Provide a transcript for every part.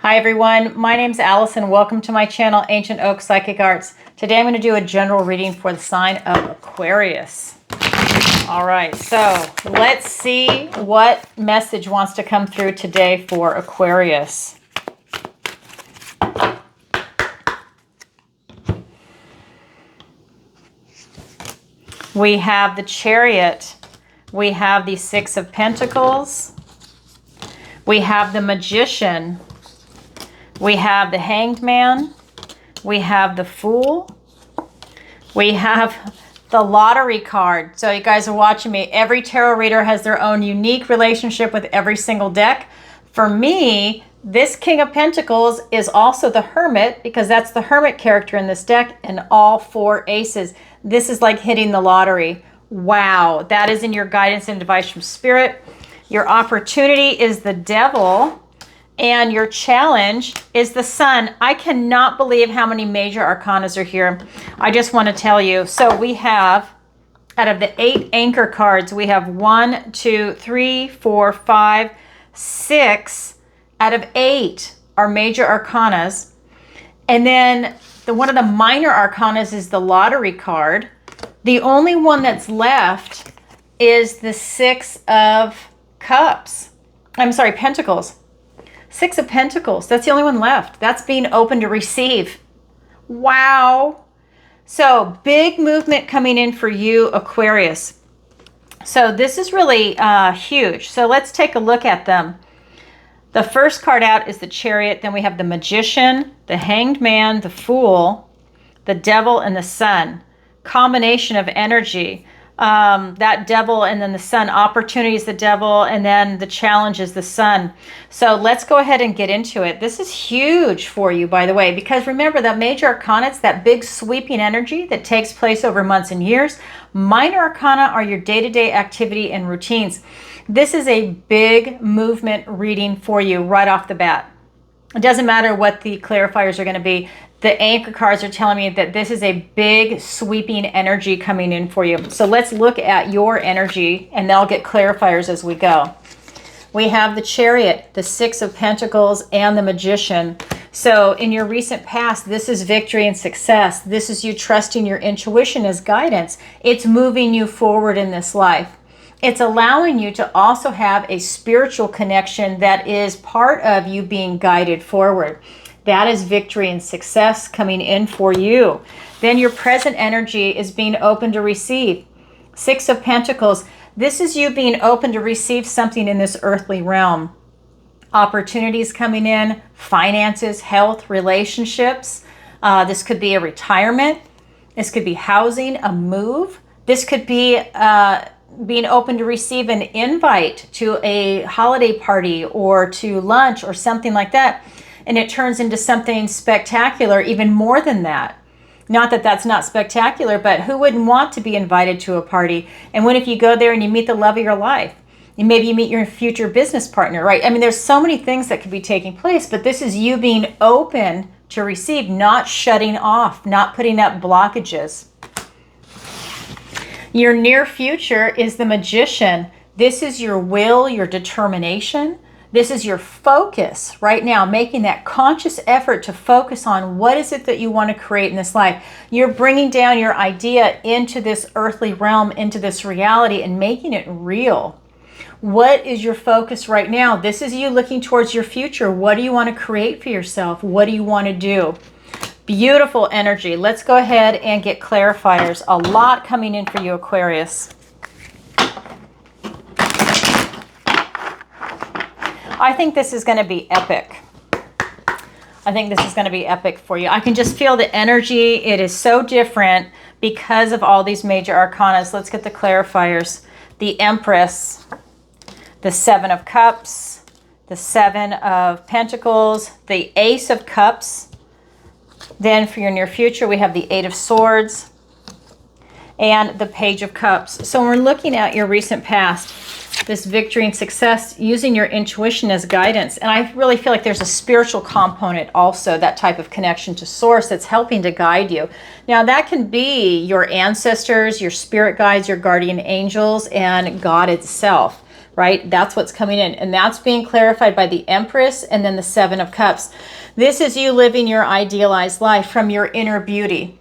Hi everyone, my name's Allison. Welcome to my channel, Ancient Oak Psychic Arts. Today I'm going to do a general reading for the sign of Aquarius. All right, so let's see what message wants to come through today for Aquarius. We have the Chariot. We have the Six of Pentacles. We have the Magician. We have the Hanged Man. We have the Fool. We have the Lottery card. So you guys are watching me. Every tarot reader has their own unique relationship with every single deck. For me, this King of Pentacles is also the Hermit because that's the Hermit character in this deck and all four aces. This is like hitting the lottery. Wow, that is in your guidance and advice from Spirit. Your opportunity is the Devil. And your challenge is the Sun. I cannot believe how many major arcanas are here. I just want to tell you. So we have, out of the 8 anchor cards, we have 1, 2, 3, 4, 5, 6 out of 8 are major arcanas. And then one of the minor arcanas is the Lottery card. The only one that's left is the Six of Cups. I'm sorry, Pentacles. Six of Pentacles. That's the only one left. That's being open to receive. Wow. So big movement coming in for you, Aquarius. So this is really huge. So let's take a look at them. The first card out is the Chariot. Then we have the Magician, the Hanged Man, the Fool, the Devil, and the Sun. Combination of energy. That Devil and then the Sun. Opportunity is the Devil and then the challenge is the Sun. So let's go ahead and get into it. This is huge for you, by the way, because remember that major arcana, it's that big sweeping energy that takes place over months and years. Minor arcana are your day-to-day activity and routines. This is a big movement reading for you right off the bat. It doesn't matter what the clarifiers are going to be. The anchor cards are telling me that this is a big sweeping energy coming in for you. So let's look at your energy and they'll get clarifiers as we go. We have the Chariot, the Six of Pentacles, and the Magician. So in your recent past, this is victory and success. This is you trusting your intuition as guidance. It's moving you forward in this life. It's allowing you to also have a spiritual connection that is part of you being guided forward. That is victory and success coming in for you. Then your present energy is being open to receive. Six of Pentacles. This is you being open to receive something in this earthly realm. Opportunities coming in, finances, health, relationships. This could be a retirement. This could be housing, a move. This could be being open to receive an invite to a holiday party or to lunch or something like that. And it turns into something spectacular, even more than that. Not that that's not spectacular, but who wouldn't want to be invited to a party? And what if you go there and you meet the love of your life? And maybe you meet your future business partner, right? I mean, there's so many things that could be taking place, but this is you being open to receive, not shutting off, not putting up blockages. Your near future is the Magician. This is your will, your determination. This is your focus right now, making that conscious effort to focus on what is it that you want to create in this life. You're bringing down your idea into this earthly realm, into this reality, and making it real. What is your focus right now? This is you looking towards your future. What do you want to create for yourself? What do you want to do? Beautiful energy. Let's go ahead and get clarifiers. A lot coming in for you, Aquarius. I think this is going to be epic. I think this is going to be epic for you. I can just feel the energy. It is so different because of all these major arcanas. Let's get the clarifiers. The Empress, the Seven of Cups, the Seven of Pentacles, the Ace of Cups. Then for your near future, we have the Eight of Swords and the Page of Cups. So when we're looking at your recent past, this victory and success, using your intuition as guidance. And I really feel like there's a spiritual component also, that type of connection to source that's helping to guide you. Now that can be your ancestors, your spirit guides, your guardian angels, and God itself. right? That's what's coming in. And that's being clarified by the Empress and then the Seven of Cups. This is you living your idealized life from your inner beauty.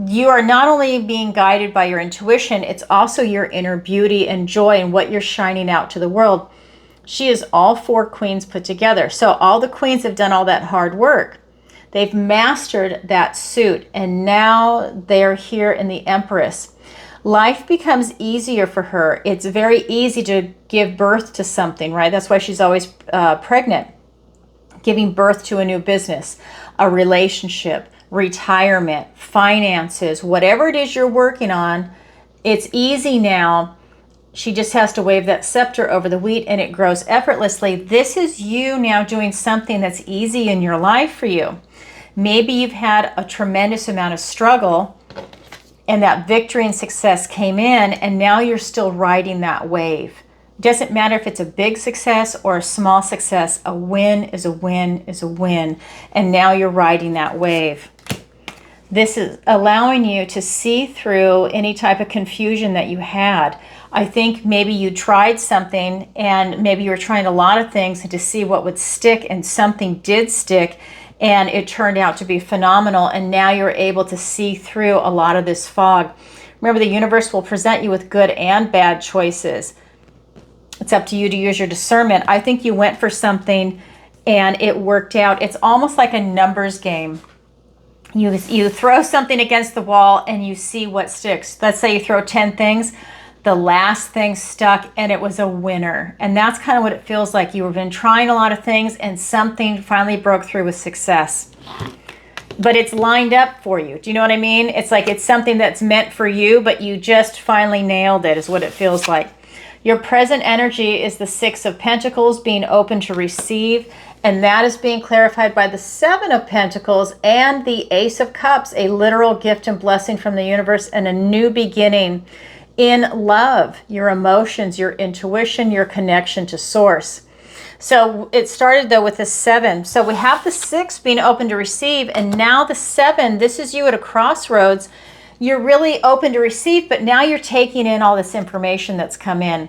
You are not only being guided by your intuition, it's also your inner beauty and joy and what you're shining out to the world. She is all 4 queens put together. So all the queens have done all that hard work. They've mastered that suit, and now they're here in the Empress. Life becomes easier for her. It's very easy to give birth to something, right? That's why she's always pregnant. Giving birth to a new business, a relationship, retirement, finances, whatever it is you're working on, it's easy now. She just has to wave that scepter over the wheat and it grows effortlessly. This is you now doing something that's easy in your life for you. Maybe you've had a tremendous amount of struggle and that victory and success came in, and now you're still riding that wave. Doesn't matter if it's a big success or a small success, a win is a win is a win. And now you're riding that wave. This is allowing you to see through any type of confusion that you had. I think maybe you tried something and maybe you were trying a lot of things to see what would stick, and something did stick and it turned out to be phenomenal. And now you're able to see through a lot of this fog. Remember, the universe will present you with good and bad choices. It's up to you to use your discernment. I think you went for something and it worked out. It's almost like a numbers game. You throw something against the wall and you see what sticks. Let's say you throw 10 things. The last thing stuck and it was a winner. And that's kind of what it feels like. You've been trying a lot of things and something finally broke through with success. But it's lined up for you. Do you know what I mean? It's like it's something that's meant for you, but you just finally nailed it, is what it feels like. Your present energy is the 6 of Pentacles, being open to receive, and that is being clarified by the 7 of Pentacles and the Ace of Cups, a literal gift and blessing from the universe and a new beginning in love, your emotions, your intuition, your connection to source. So it started though with the 7. So we have the 6 being open to receive, and now the 7, this is you at a crossroads. You're really open to receive, but now you're taking in all this information that's come in.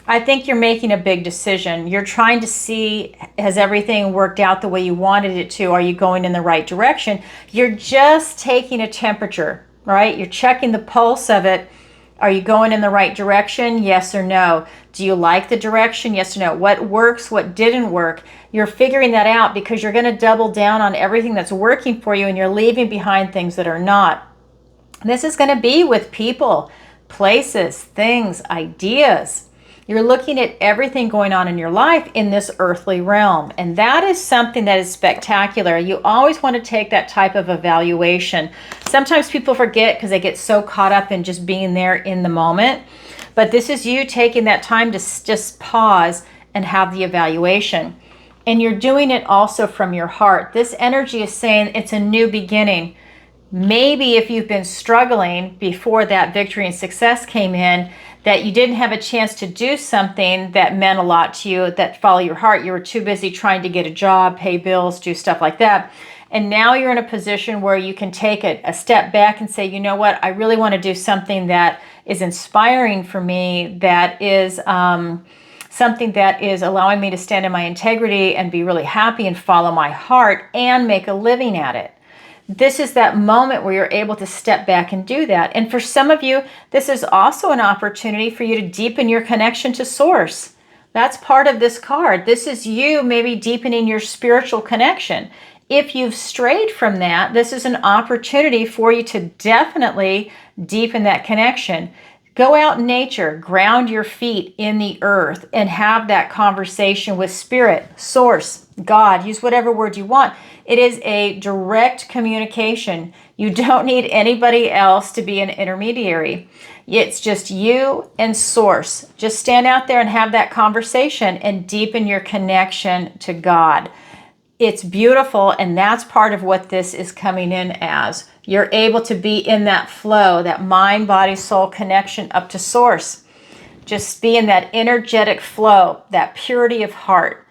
I think you're making a big decision. You're trying to see, has everything worked out the way you wanted it to? Are you going in the right direction? You're just taking a temperature, right? You're checking the pulse of it. Are you going in the right direction? Yes or no? Do you like the direction? Yes or no? What works? What didn't work? You're figuring that out because you're going to double down on everything that's working for you, and you're leaving behind things that are not. This is going to be with people, places, things, ideas. You're looking at everything going on in your life in this earthly realm. And that is something that is spectacular. You always want to take that type of evaluation. Sometimes people forget because they get so caught up in just being there in the moment. But this is you taking that time to just pause and have the evaluation. And you're doing it also from your heart. This energy is saying it's a new beginning. Maybe if you've been struggling before that victory and success came in, that you didn't have a chance to do something that meant a lot to you, that follow your heart. You were too busy trying to get a job, pay bills, do stuff like that. And now you're in a position where you can take a step back and say, you know what, I really want to do something that is inspiring for me, that is something that is allowing me to stand in my integrity and be really happy and follow my heart and make a living at it. This is that moment where you're able to step back and do that. And for some of you, this is also an opportunity for you to deepen your connection to source. That's part of this card. This is you maybe deepening your spiritual connection. If you've strayed from that, this is an opportunity for you to definitely deepen that connection. Go out in nature, ground your feet in the earth, and have that conversation with spirit, source, God. Use whatever word you want. It is a direct communication. You don't need anybody else to be an intermediary. It's just you and source. Just stand out there and have that conversation and deepen your connection to God. It's beautiful, and that's part of what this is coming in as. You're able to be in that flow, that mind, body, soul connection up to source. Just be in that energetic flow, that purity of heart.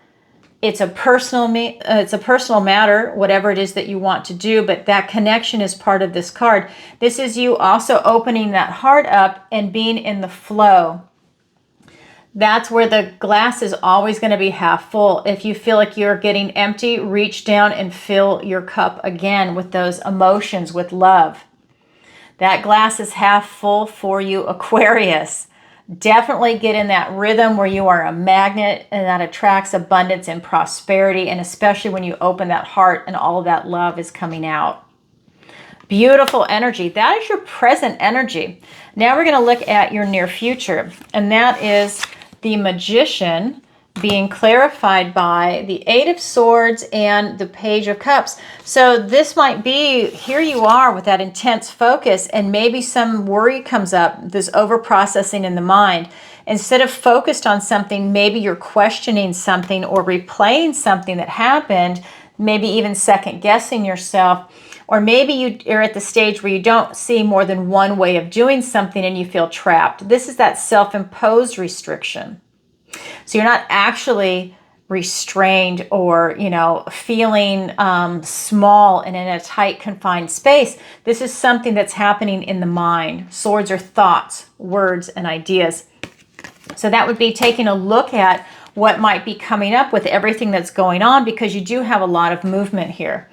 It's a personal matter, whatever it is that you want to do, but that connection is part of this card. This is you also opening that heart up and being in the flow. That's where the glass is always going to be half full. If you feel like you're getting empty, reach down and fill your cup again with those emotions, with love. That glass is half full for you, Aquarius. Definitely get in that rhythm where you are a magnet and that attracts abundance and prosperity, and especially when you open that heart and all of that love is coming out. Beautiful energy. That is your present energy. Now we're going to look at your near future, and that is the Magician being clarified by the Eight of Swords and the Page of Cups. So this might be, here you are with that intense focus, and maybe some worry comes up, this over-processing in the mind. Instead of focused on something, maybe you're questioning something or replaying something that happened, maybe even second-guessing yourself. Or maybe you are at the stage where you don't see more than one way of doing something and you feel trapped. This is that self-imposed restriction. So you're not actually restrained or, feeling small and in a tight, confined space. This is something that's happening in the mind. Swords are thoughts, words, and ideas. So that would be taking a look at what might be coming up with everything that's going on, because you do have a lot of movement here.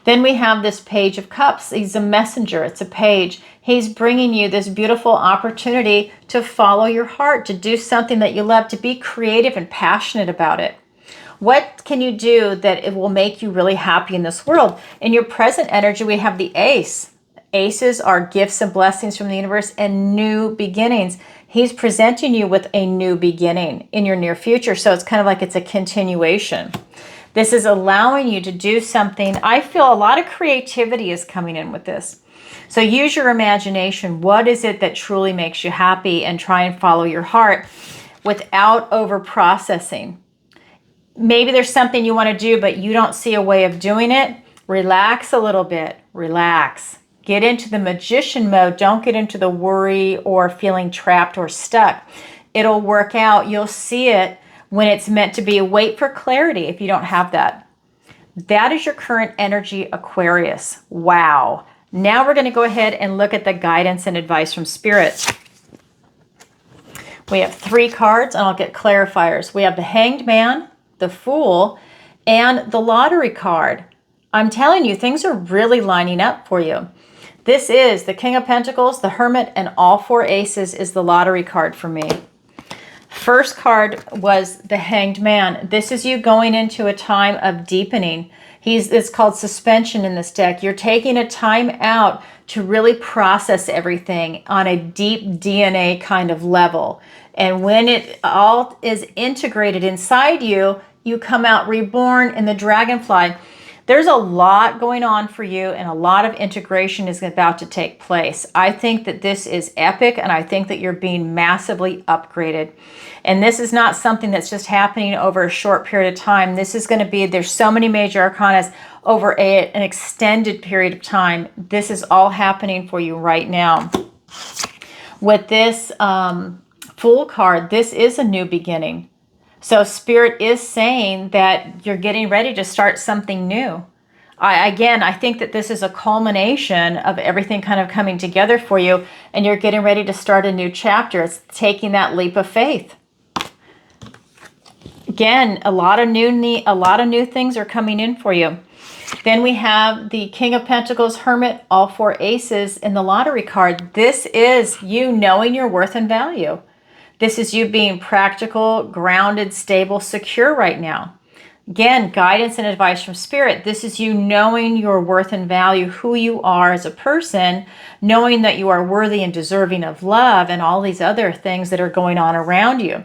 Then we have this Page of Cups. He's a messenger. It's a page. He's bringing you this beautiful opportunity to follow your heart, to do something that you love, to be creative and passionate about it. What can you do that it will make you really happy in this world? In your present energy, we have the Ace. Aces are gifts and blessings from the universe and new beginnings. He's presenting you with a new beginning in your near future. So it's kind of like it's a continuation. This is allowing you to do something. I feel a lot of creativity is coming in with this. So use your imagination. What is it that truly makes you happy, and try and follow your heart without over-processing. Maybe there's something you want to do, but you don't see a way of doing it. Relax a little bit. Relax. Get into the Magician mode. Don't get into the worry or feeling trapped or stuck. It'll work out. You'll see it when it's meant to be. Wait for clarity if you don't have that. That is your current energy, Aquarius. Wow. Now we're going to go ahead and look at the guidance and advice from Spirit. We have 3 cards, and I'll get clarifiers. We have the Hanged Man, the Fool, and the Lottery card. I'm telling you, things are really lining up for you. This is the King of Pentacles, the Hermit, and all 4 aces is the Lottery card for me. First card was the Hanged Man. This is you going into a time of deepening. It's called suspension in this deck. You're taking a time out to really process everything on a deep DNA kind of level. And when it all is integrated inside you, you come out reborn in the dragonfly. There's a lot going on for you, and a lot of integration is about to take place. I think that this is epic, and I think that you're being massively upgraded. And this is not something that's just happening over a short period of time. This is going to be, there's so many major arcanas over an extended period of time. This is all happening for you right now. With this Fool card, this is a new beginning. So Spirit is saying that you're getting ready to start something new. I think that this is a culmination of everything kind of coming together for you, and you're getting ready to start a new chapter. It's taking that leap of faith. Again, a lot of new things are coming in for you. Then we have the King of Pentacles, Hermit, all 4 aces, in the Lottery card. This is you knowing your worth and value. This is you being practical, grounded, stable, secure right now. Again, guidance and advice from Spirit. This is you knowing your worth and value, who you are as a person, knowing that you are worthy and deserving of love and all these other things that are going on around you.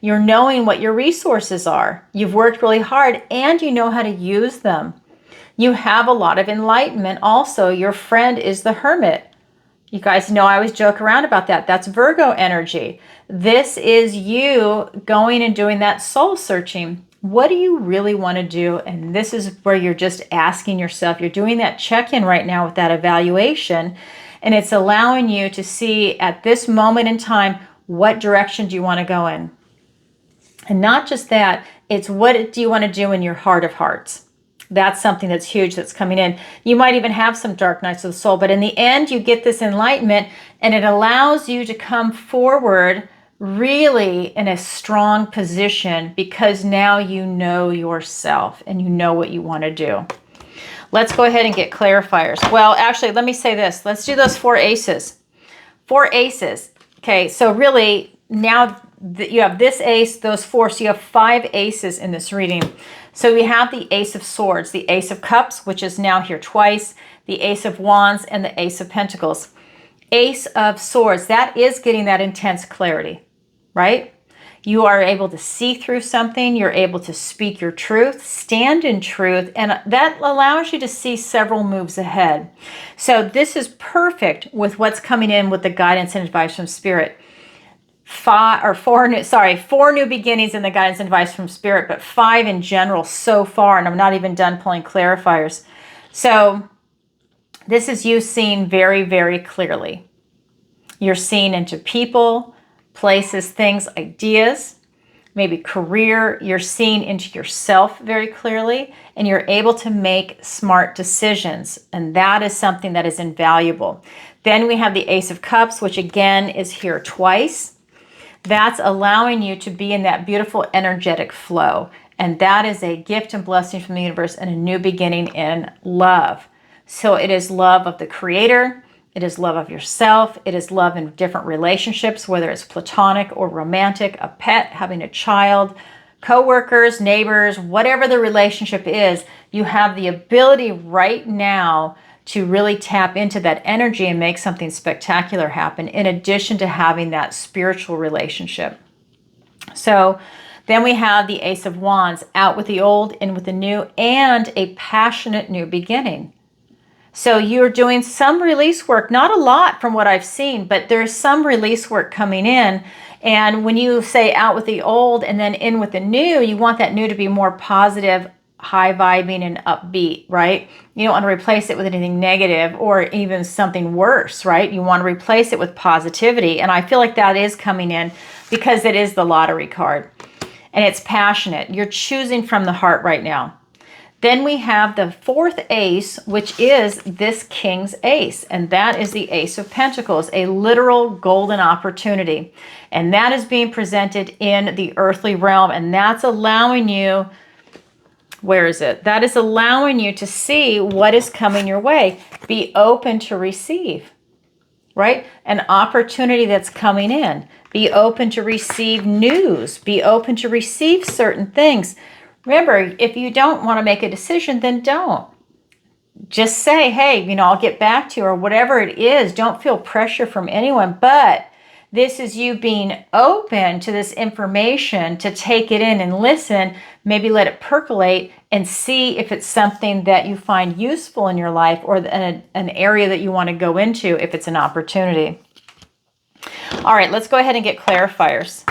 You're knowing what your resources are. You've worked really hard and you know how to use them. You have a lot of enlightenment also. Your friend is the Hermit. You guys know I always joke around about that. That's Virgo energy. This is you going and doing that soul searching. What do you really want to do? And this is where you're just asking yourself. You're doing that check-in right now with that evaluation. And it's allowing you to see at this moment in time, what direction do you want to go in? And not just that, it's what do you want to do in your heart of hearts? That's something that's huge that's coming in. You might even have some dark nights of the soul, but in the end, you get this enlightenment, and it allows you to come forward really in a strong position because now you know yourself and you know what you want to do. Let's go ahead and get clarifiers. Well, actually, let me say this. Let's do those 4 aces. 4 aces. Okay, so really now you have this ace, those 4, so you have 5 aces in this reading. So we have the Ace of Swords, the Ace of Cups, which is now here twice, the Ace of Wands, and the Ace of Pentacles. Ace of Swords, that is getting that intense clarity, right? You are able to see through something. You're able to speak your truth, stand in truth, and that allows you to see several moves ahead. So this is perfect with what's coming in with the guidance and advice from Spirit. 4 new beginnings in the guidance and advice from Spirit, but 5 in general so far, and I'm not even done pulling clarifiers. So this is you seeing very, very clearly. You're seeing into people, places, things, ideas, maybe career. You're seeing into yourself very clearly, and you're able to make smart decisions. And that is something that is invaluable. Then we have the Ace of Cups, which again is here twice. That's allowing you to be in that beautiful energetic flow. And that is a gift and blessing from the universe and a new beginning in love. So it is love of the Creator. It is love of yourself. It is love in different relationships, whether it's platonic or romantic, a pet, having a child, co-workers, neighbors, whatever the relationship is, you have the ability right now to really tap into that energy and make something spectacular happen, in addition to having that spiritual relationship. So then we have the Ace of Wands, out with the old, in with the new, and a passionate new beginning. So you're doing some release work, not a lot from what I've seen, but there's some release work coming in. And when you say out with the old and then in with the new, you want that new to be more positive, high vibing, and upbeat, right? You don't want to replace it with anything negative or even something worse, right? You want to replace it with positivity. And I feel like that is coming in because it is the lottery card and it's passionate. You're choosing from the heart right now. Then we have the 4th ace, which is this King's Ace, and that is the Ace of Pentacles, a literal golden opportunity. And that is being presented in the earthly realm, and that's allowing you, where is it? That is allowing you to see what is coming your way. Be open to receive, right? An opportunity that's coming in. Be open to receive news. Be open to receive certain things. Remember, if you don't want to make a decision, then don't. Just say, hey, I'll get back to you, or whatever it is. Don't feel pressure from anyone, but this is you being open to this information, to take it in and listen, maybe let it percolate and see if it's something that you find useful in your life, or an area that you want to go into if it's an opportunity. All right, let's go ahead and get clarifiers.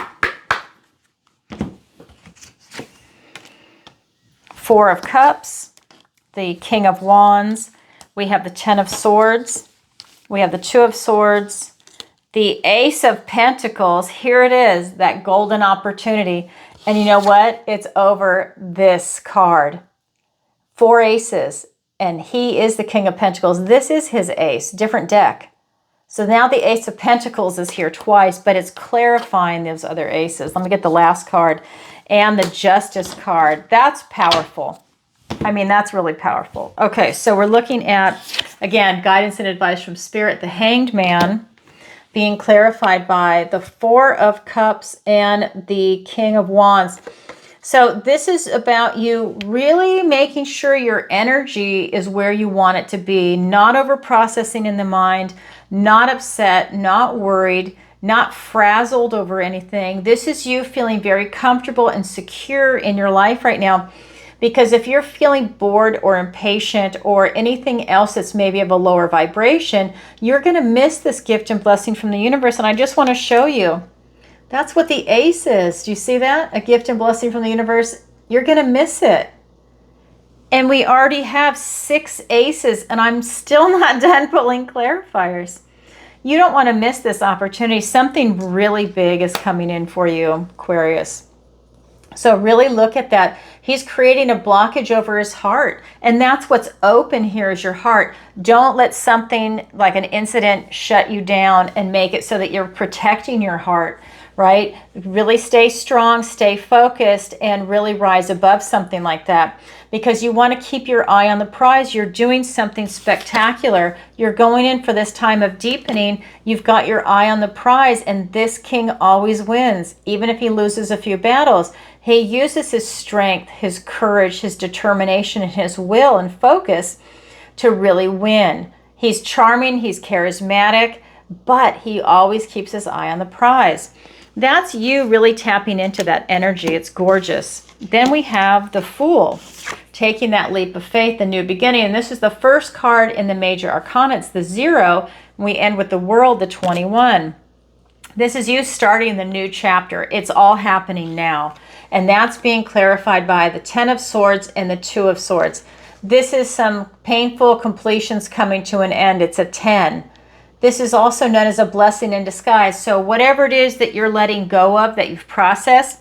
4 of Cups, the King of Wands, we have the 10 of Swords, we have the 2 of Swords, the Ace of Pentacles. Here it is, that golden opportunity. And you know what? It's over this card. 4 aces, and he is the King of Pentacles. This is his ace, different deck. So now the Ace of Pentacles is here twice, but it's clarifying those other aces. Let me get the last card. And the Justice card. That's powerful. That's really powerful. Okay, so we're looking at, again, guidance and advice from Spirit. The Hanged Man being clarified by the 4 of Cups and the King of Wands. So this is about you really making sure your energy is where you want it to be, not over-processing in the mind, not upset, not worried, not frazzled over anything. This is you feeling very comfortable and secure in your life right now. Because if you're feeling bored or impatient or anything else that's maybe of a lower vibration, you're going to miss this gift and blessing from the universe. And I just want to show you. That's what the ace is. Do you see that? A gift and blessing from the universe. You're going to miss it. And we already have 6 aces, and I'm still not done pulling clarifiers. You don't want to miss this opportunity. Something really big is coming in for you, Aquarius. So really look at that. He's creating a blockage over his heart. And that's what's open here is your heart. Don't let something like an incident shut you down and make it so that you're protecting your heart right? Really stay strong, stay focused, and really rise above something like that. Because you want to keep your eye on the prize. You're doing something spectacular. You're going in for this time of deepening. You've got your eye on the prize, and this king always wins, even if he loses a few battles. He uses his strength, his courage, his determination, and his will and focus to really win. He's charming, he's charismatic, but he always keeps his eye on the prize. That's you really tapping into that energy. It's gorgeous. Then we have the Fool, taking that leap of faith, the new beginning. And this is the first card in the major arcana. It's the 0. We end with the World, the 21. This is you starting the new chapter. It's all happening now. And that's being clarified by the 10 of Swords and the 2 of Swords. This is some painful completions coming to an end. It's a 10. This is also known as a blessing in disguise. So whatever it is that you're letting go of, that you've processed,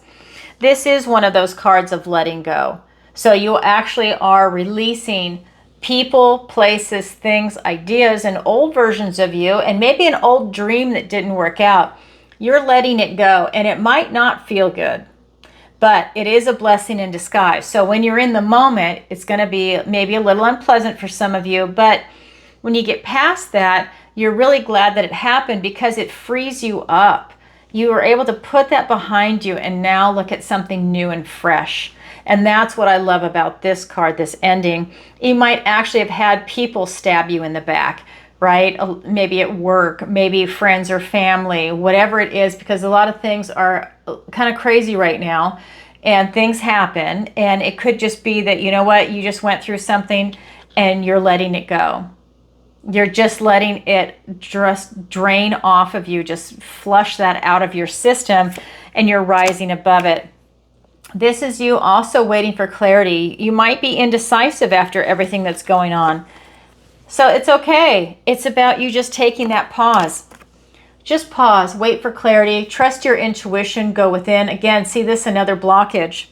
this is one of those cards of letting go. So you actually are releasing people, places, things, ideas, and old versions of you, and maybe an old dream that didn't work out. You're letting it go, and it might not feel good, but it is a blessing in disguise. So when you're in the moment, it's going to be maybe a little unpleasant for some of you, but when you get past that, you're really glad that it happened because it frees you up. You were able to put that behind you and now look at something new and fresh. And that's what I love about this card, this ending. You might actually have had people stab you in the back, right? Maybe at work, maybe friends or family, whatever it is, because a lot of things are kind of crazy right now and things happen. And it could just be that, you know what, you just went through something and you're letting it go. You're just letting it just drain off of you, just flush that out of your system, and you're rising above it. This is you also waiting for clarity. You might be indecisive after everything that's going on. So it's okay. It's about you just taking that pause. Just pause, wait for clarity, trust your intuition, go within. Again, see this another blockage.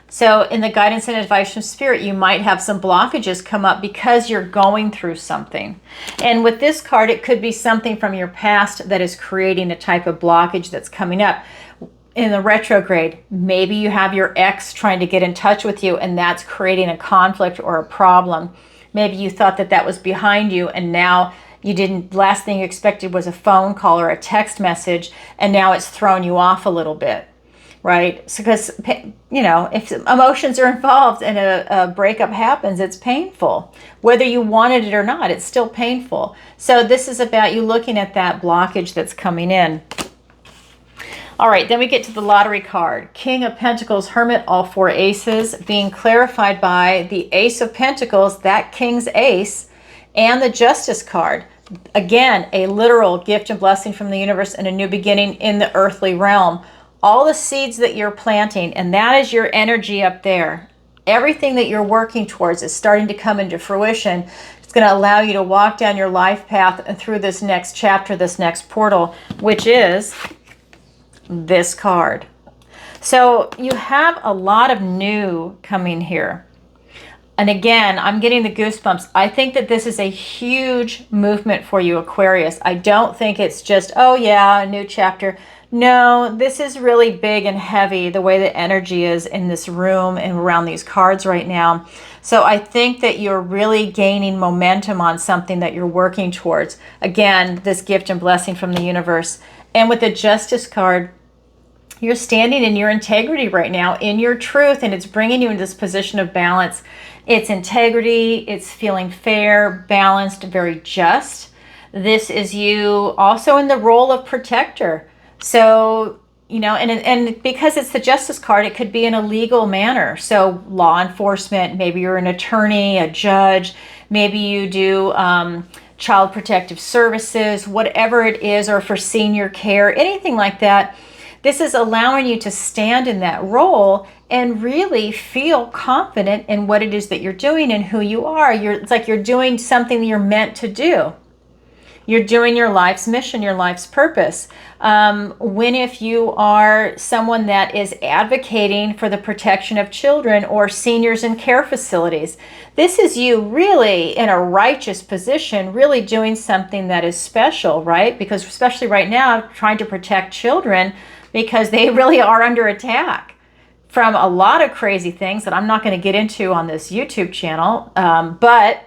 So in the guidance and advice from Spirit, you might have some blockages come up because you're going through something. And with this card, it could be something from your past that is creating a type of blockage that's coming up. In the retrograde, maybe you have your ex trying to get in touch with you and that's creating a conflict or a problem. Maybe you thought that that was behind you and now you didn't, last thing you expected was a phone call or a text message, and now it's thrown you off a little bit. Right? So, because, you know, if emotions are involved and a breakup happens, it's painful. Whether you wanted it or not, it's still painful. So this is about you looking at that blockage that's coming in. All right, then we get to the lottery card. King of Pentacles, Hermit, all 4 aces, being clarified by the Ace of Pentacles, that King's ace, and the Justice card. Again, a literal gift and blessing from the universe and a new beginning in the earthly realm. All the seeds that you're planting, and that is your energy up there. Everything that you're working towards is starting to come into fruition. It's going to allow you to walk down your life path and through this next chapter, this next portal, which is this card. So you have a lot of new coming here. And again, I'm getting the goosebumps. I think that this is a huge movement for you, Aquarius. I don't think it's just, oh yeah, a new chapter. No, this is really big and heavy, the way the energy is in this room and around these cards right now. So I think that you're really gaining momentum on something that you're working towards. Again, this gift and blessing from the universe. And with the Justice card, you're standing in your integrity right now, in your truth, and it's bringing you into this position of balance. It's integrity, it's feeling fair, balanced, very just. This is you also in the role of protector. So, you know, and because it's the Justice card, it could be in a legal manner. So law enforcement, maybe you're an attorney, a judge, maybe you do child protective services, whatever it is, or for senior care, anything like that. This is allowing you to stand in that role and really feel confident in what it is that you're doing and who you are. It's like you're doing something you're meant to do. You're doing your life's mission, your life's purpose. If you are someone that is advocating for the protection of children or seniors in care facilities, this is you really in a righteous position, really doing something that is special, right? Because especially right now, trying to protect children, because they really are under attack from a lot of crazy things that I'm not going to get into on this YouTube channel. But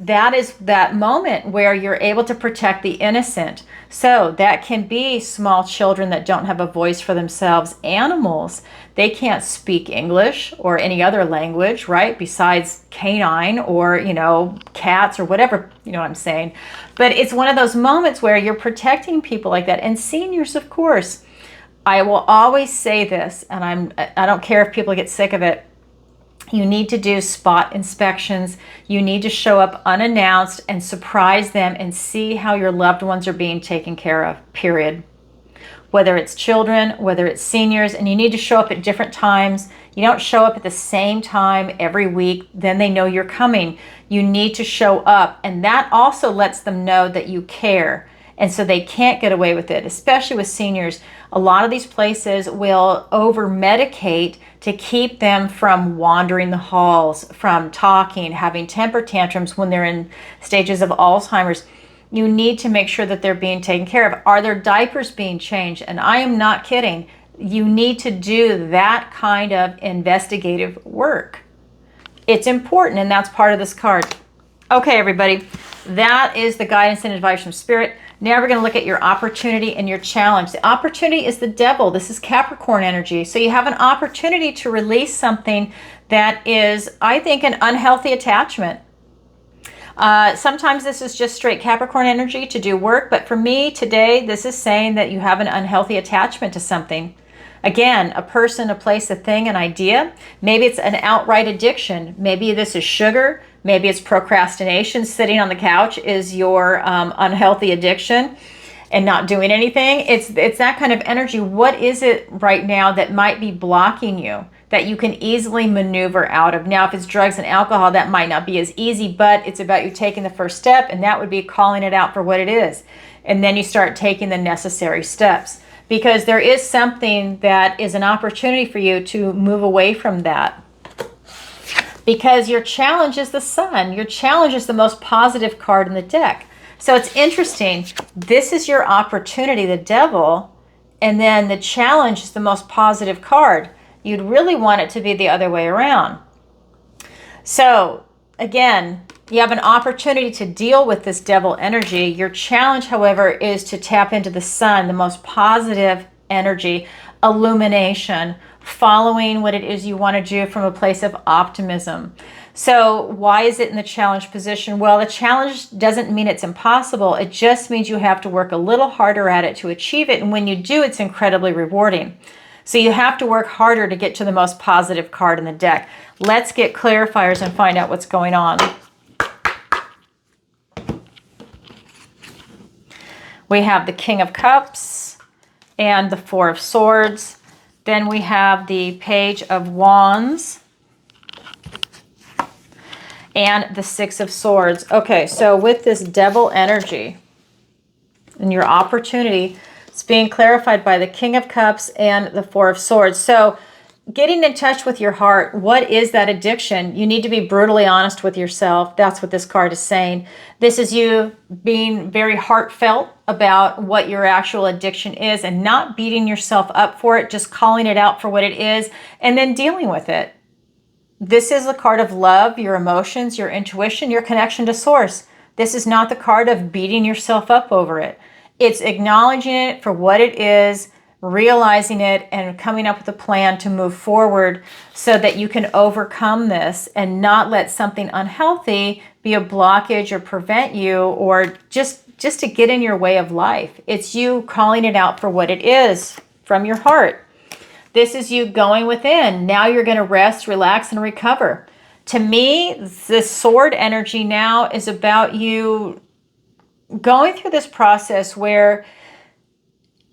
that is that moment where you're able to protect the innocent. So that can be small children that don't have a voice for themselves, animals. They can't speak English or any other language, right? Besides canine or, cats or whatever, you know what I'm saying. But it's one of those moments where you're protecting people like that. And seniors, of course. I will always say this, and I don't care if people get sick of it. You need to do spot inspections. You need to show up unannounced and surprise them and see how your loved ones are being taken care of, period. Whether it's children, whether it's seniors, and you need to show up at different times. You don't show up at the same time every week, then they know you're coming. You need to show up, and that also lets them know that you care. And so they can't get away with it, especially with seniors. A lot of these places will over-medicate to keep them from wandering the halls, from talking, having temper tantrums when they're in stages of Alzheimer's. You need to make sure that they're being taken care of. Are their diapers being changed? And I am not kidding. You need to do that kind of investigative work. It's important, and that's part of this card. Okay, everybody, that is the guidance and advice from Spirit. Now we're going to look at your opportunity and your challenge. The opportunity is the devil. This is Capricorn energy. So you have an opportunity to release something that is, I think, an unhealthy attachment. Sometimes this is just straight Capricorn energy to do work. But for me today, this is saying that you have an unhealthy attachment to something. Again, a person, a place, a thing, an idea. Maybe it's an outright addiction. Maybe this is sugar. Maybe it's procrastination. Sitting on the couch is your unhealthy addiction and not doing anything. It's that kind of energy. What is it right now that might be blocking you that you can easily maneuver out of? Now, if it's drugs and alcohol, that might not be as easy, but it's about you taking the first step, and that would be calling it out for what it is. And then you start taking the necessary steps. Because there is something that is an opportunity for you to move away from that. Because your challenge is the Sun. Your challenge is the most positive card in the deck. So it's interesting. This is your opportunity, the devil, and then the challenge is the most positive card. You'd really want it to be the other way around. So again, you have an opportunity to deal with this devil energy. Your challenge, however, is to tap into the Sun, the most positive energy, illumination, following what it is you want to do from a place of optimism. So why is it in the challenge position? Well, the challenge doesn't mean it's impossible. It just means you have to work a little harder at it to achieve it. And when you do, it's incredibly rewarding. So you have to work harder to get to the most positive card in the deck. Let's get clarifiers and find out what's going on. We have the King of Cups and the Four of Swords. Then we have the Page of Wands and the Six of Swords. Okay, so with this devil energy and your opportunity, it's being clarified by the King of Cups and the Four of Swords. So getting in touch with your heart, what is that addiction? You need to be brutally honest with yourself. That's what this card is saying. This is you being very heartfelt about what your actual addiction is and not beating yourself up for it, just calling it out for what it is and then dealing with it. This is the card of love, your emotions, your intuition, your connection to source. This is not the card of beating yourself up over it. It's acknowledging it for what it is, realizing it, and coming up with a plan to move forward so that you can overcome this and not let something unhealthy be a blockage or prevent you or just to get in your way of life. It's you calling it out for what it is from your heart. This is you going within. Now you're going to rest, relax, and recover. To me, the sword energy now is about you going through this process where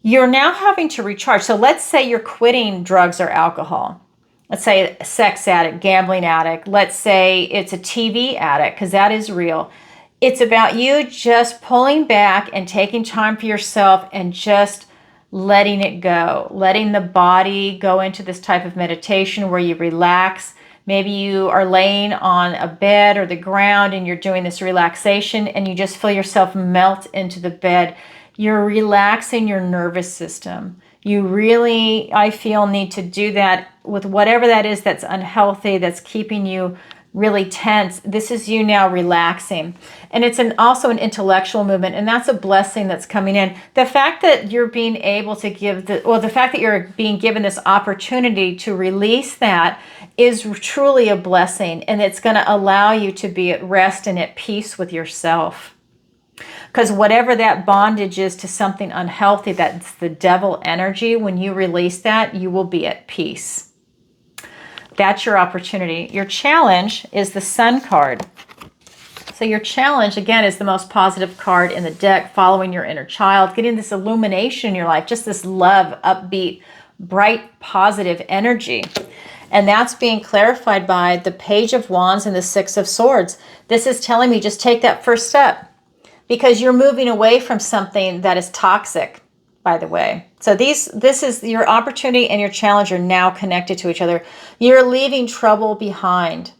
you're now having to recharge. So let's say you're quitting drugs or alcohol. Let's say a sex addict, gambling addict. Let's say it's a TV addict, because that is real. It's about you just pulling back and taking time for yourself and just letting it go. Letting the body go into this type of meditation where you relax. Maybe you are laying on a bed or the ground and you're doing this relaxation and you just feel yourself melt into the bed. You're relaxing your nervous system. You really, I feel, need to do that with whatever that is that's unhealthy, that's keeping you really tense. This is you now relaxing. And it's also an intellectual movement, and that's a blessing that's coming in. The fact that you're being able to give the fact that you're being given this opportunity to release that is truly a blessing, and it's going to allow you to be at rest and at peace with yourself. Because whatever that bondage is to something unhealthy, that's the devil energy, when you release that, you will be at peace. That's your opportunity. Your challenge is the Sun card. So your challenge, again, is the most positive card in the deck, following your inner child, getting this illumination in your life, just this love, upbeat, bright, positive energy. And that's being clarified by the Page of Wands and the Six of Swords. This is telling me just take that first step, because you're moving away from something that is toxic, by the way. So this is your opportunity, and your challenge are now connected to each other. You're leaving trouble behind.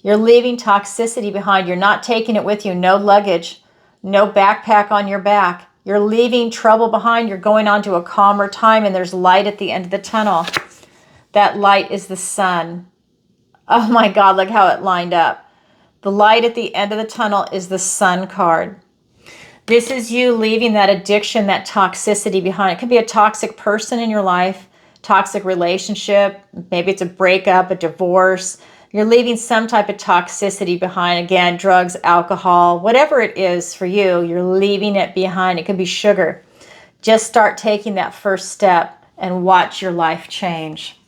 You're leaving toxicity behind. You're not taking it with you. No luggage, no backpack on your back. You're leaving trouble behind. You're going on to a calmer time, and there's light at the end of the tunnel. That light is the sun. Oh my God, look how it lined up. The light at the end of the tunnel is the Sun card. This is you leaving that addiction, that toxicity behind. It could be a toxic person in your life, toxic relationship. Maybe it's a breakup, a divorce. You're leaving some type of toxicity behind. Again, drugs, alcohol, whatever it is for you, you're leaving it behind. It could be sugar. Just start taking that first step and watch your life change.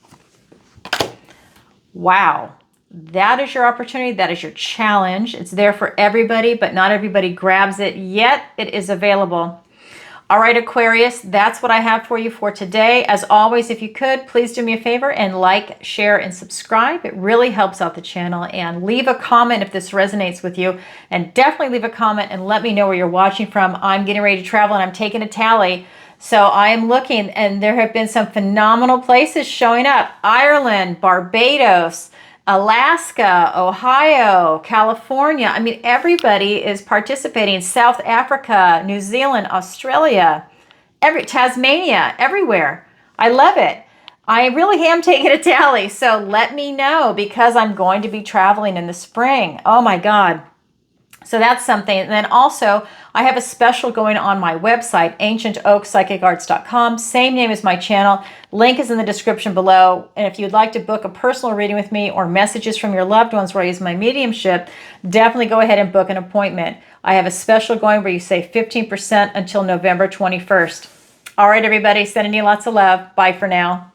Wow. That is your opportunity. That is your challenge. It's there for everybody, but not everybody grabs it yet. It is available. All right, Aquarius, that's what I have for you for today. As always, if you could, please do me a favor and like, share, and subscribe. It really helps out the channel. And leave a comment if this resonates with you. And definitely leave a comment and let me know where you're watching from. I'm getting ready to travel, and I'm taking a tally. So I am looking, and there have been some phenomenal places showing up. Ireland, Barbados, Alaska, Ohio, California. I mean, everybody is participating. South Africa, New Zealand, Australia, Tasmania, everywhere. I love it. I really am taking a tally. So let me know, because I'm going to be traveling in the spring. Oh my God. So that's something. And then also, I have a special going on my website, ancientoakpsychicarts.com. Same name as my channel. Link is in the description below. And if you'd like to book a personal reading with me, or messages from your loved ones where I use my mediumship, definitely go ahead and book an appointment. I have a special going where you save 15% until November 21st. All right, everybody, sending you lots of love. Bye for now.